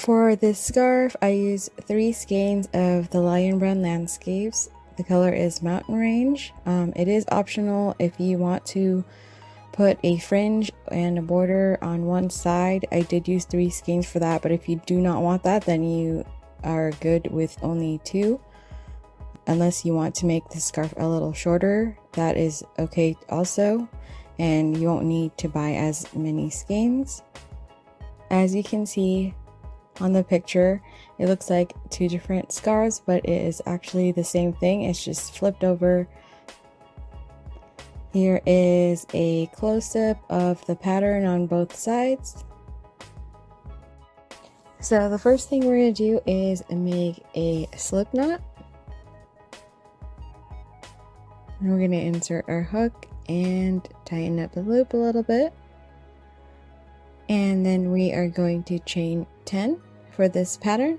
For this scarf, I use 3 skeins of the Lion Brand Landscapes. The color is Mountain Range. It is optional if you want to put a fringe and a border on one side. I did use 3 skeins for that, but if you do not want that, then you are good with only 2. Unless you want to make the scarf a little shorter, that is okay also, and you won't need to buy as many skeins. As you can see on the picture, it looks like 2 different scarves, but it is actually the same thing. It's just flipped over. Here is a close-up of the pattern on both sides. So the first thing we're going to do is make a slip knot. And we're going to insert our hook and tighten up the loop a little bit. And then we are going to chain 10 for this pattern.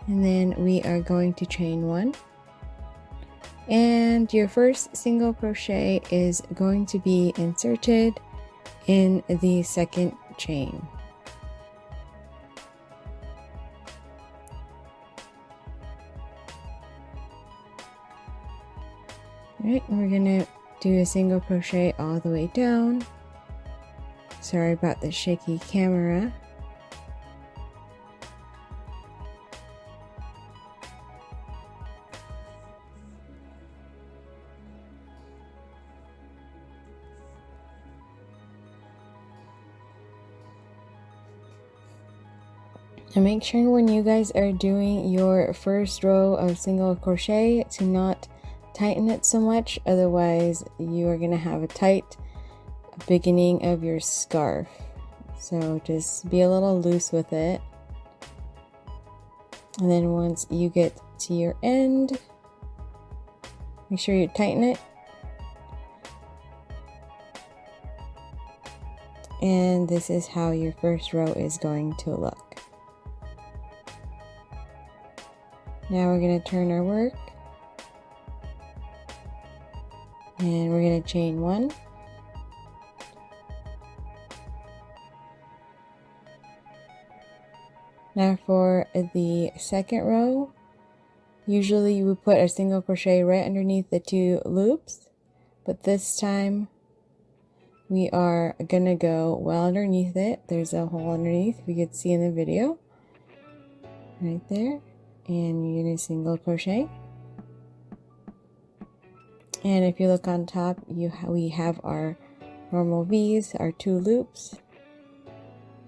And then we are going to chain 1. And your first single crochet is going to be inserted in the second chain. Alright, we're gonna do a single crochet all the way down. Sorry about the shaky camera. And make sure when you guys are doing your first row of single crochet to not tighten it so much, otherwise you are going to have a tight beginning of your scarf. So just be a little loose with it. And then once you get to your end, make sure you tighten it. And this is how your first row is going to look. Now we're going to turn our work. And we're going to chain 1. Now for the second row, usually you would put a single crochet right underneath the 2 loops, but this time we are going to go well underneath it. There's a hole underneath, if you could see in the video, right there, and you're going to single crochet. And if you look on top, we have our normal V's, our 2 loops,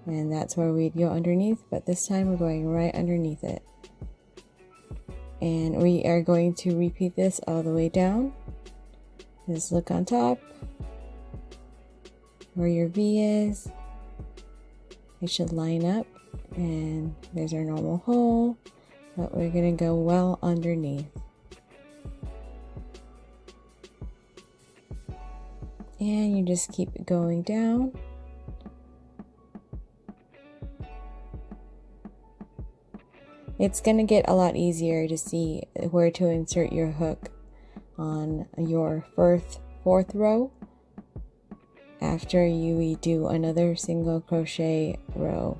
and that's where we'd go underneath, but this time we're going right underneath it. And we are going to repeat this all the way down. Just look on top where your V is. It should line up, and there's our normal hole, but we're going to go well underneath. And you just keep going down. It's going to get a lot easier to see where to insert your hook on your fourth row after you do another single crochet row.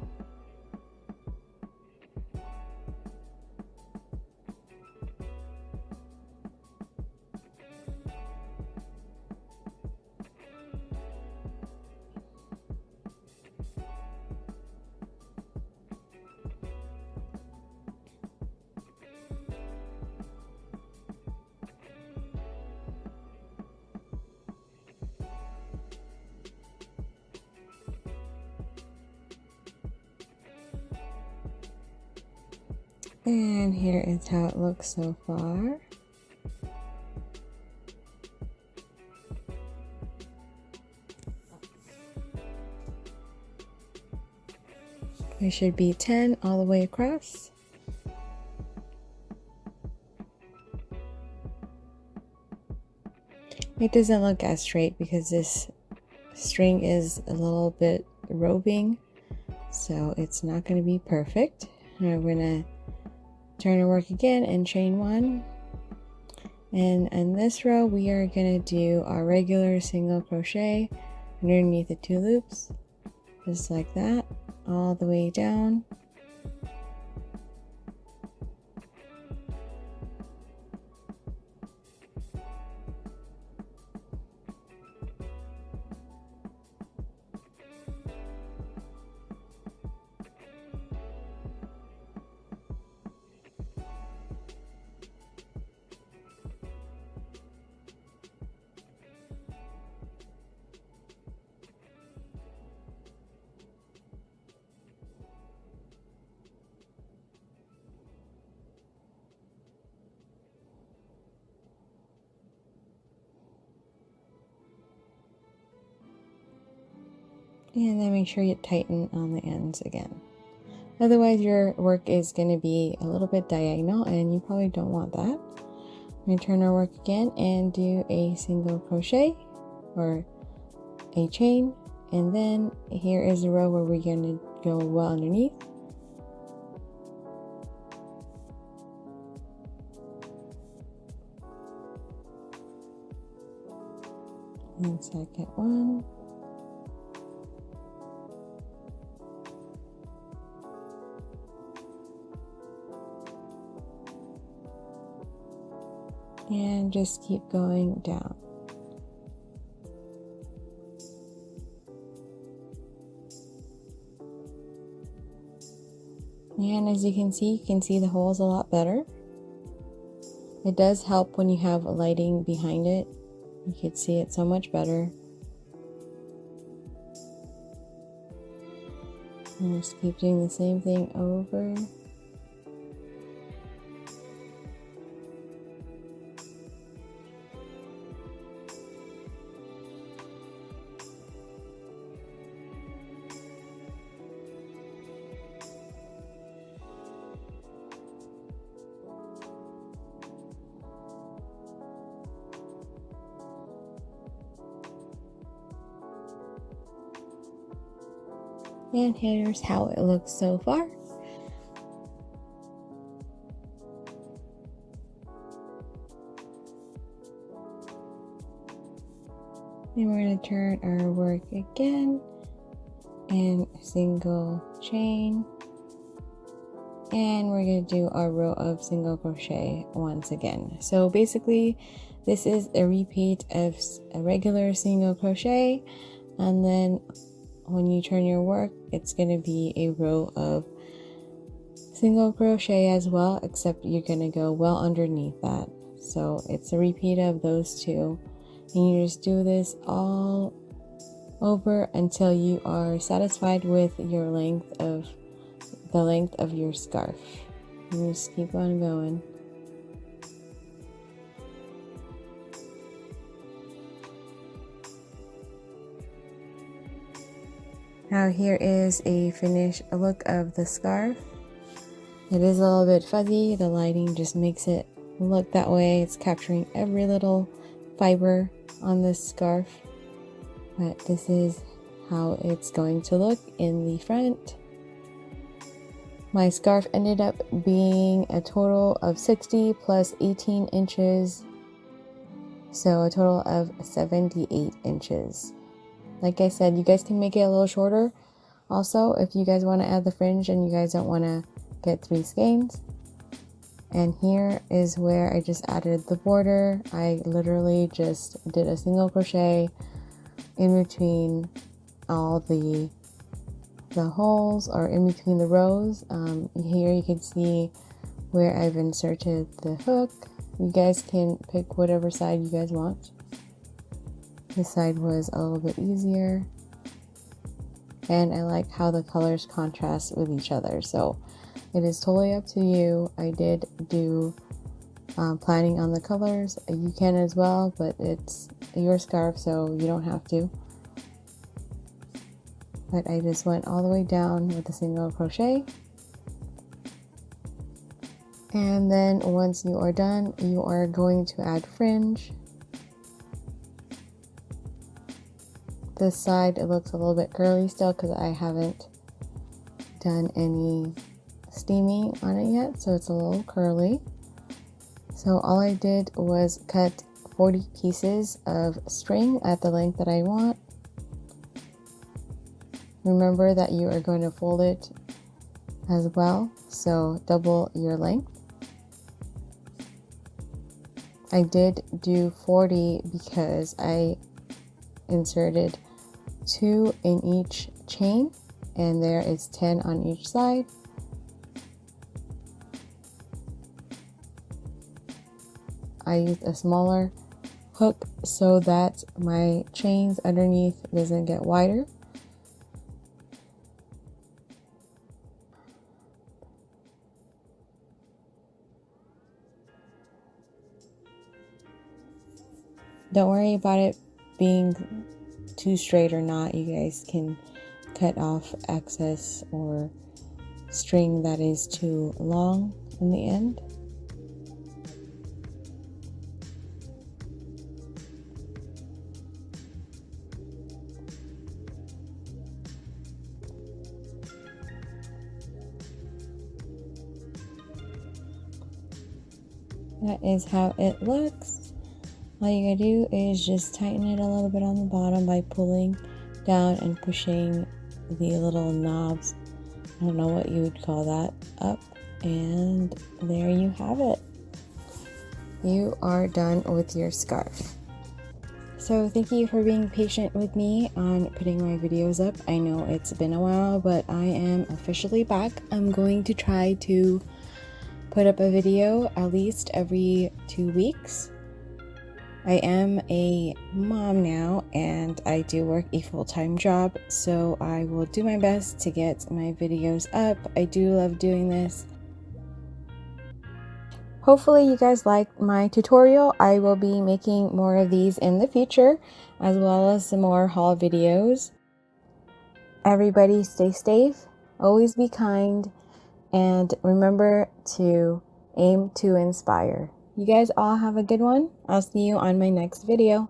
And here is how it looks so far. There should be 10 all the way across. It doesn't look as straight because this string is a little bit roving, so it's not going to be perfect. And we're going to turn our work again and chain 1. And in this row we are going to do our regular single crochet underneath the 2 loops, just like that, all the way down. And then make sure you tighten on the ends again. Otherwise your work is going to be a little bit diagonal and you probably don't want that. We're going to turn our work again and do a single crochet or a chain. And then here is a row where we're going to go well underneath. And second one. And just keep going down. And as you can see the holes a lot better. It does help when you have lighting behind it. You can see it so much better. And just keep doing the same thing over. And here's how it looks so far. And we're going to turn our work again and single chain. And we're going to do our row of single crochet once again. So basically this is a repeat of a regular single crochet, and then when you turn your work, it's going to be a row of single crochet as well, except you're going to go well underneath that. So it's a repeat of those 2, and you just do this all over until you are satisfied with your length of your scarf. And just keep on going. Now here is a finished look of the scarf. It is a little bit fuzzy. The lighting just makes it look that way. It's capturing every little fiber on this scarf. But this is how it's going to look in the front. My scarf ended up being a total of 60 plus 18 inches. So a total of 78 inches. Like I said, you guys can make it a little shorter also if you guys want to add the fringe and you guys don't want to get 3 skeins. And here is where I just added the border. I literally just did a single crochet in between all the holes, or in between the rows. Here you can see where I've inserted the hook. You guys can pick whatever side you guys want. This side was a little bit easier, and I like how the colors contrast with each other, so it is totally up to you. I did do planning on the colors. You can as well, but it's your scarf, so you don't have to. But I just went all the way down with a single crochet, and then once you are done, you are going to add fringe. This side, it looks a little bit curly still because I haven't done any steaming on it yet, so it's a little curly. So all I did was cut 40 pieces of string at the length that I want. Remember that you are going to fold it as well, so double your length. I did do 40 because I inserted 2 in each chain, and there is 10 on each side. I used a smaller hook so that my chains underneath doesn't get wider. Don't worry about it being too straight or not. You guys can cut off excess or string that is too long in the end. That is how it looks. All you gotta do is just tighten it a little bit on the bottom by pulling down and pushing the little knobs, I don't know what you would call that, up, and there you have it. You are done with your scarf. So thank you for being patient with me on putting my videos up. I know it's been a while, but I am officially back. I'm going to try to put up a video at least every 2 weeks. I am a mom now and I do work a full-time job, so I will do my best to get my videos up. I do love doing this. Hopefully you guys liked my tutorial. I will be making more of these in the future, as well as some more haul videos. Everybody stay safe, always be kind, and remember to aim to inspire. You guys all have a good one. I'll see you on my next video.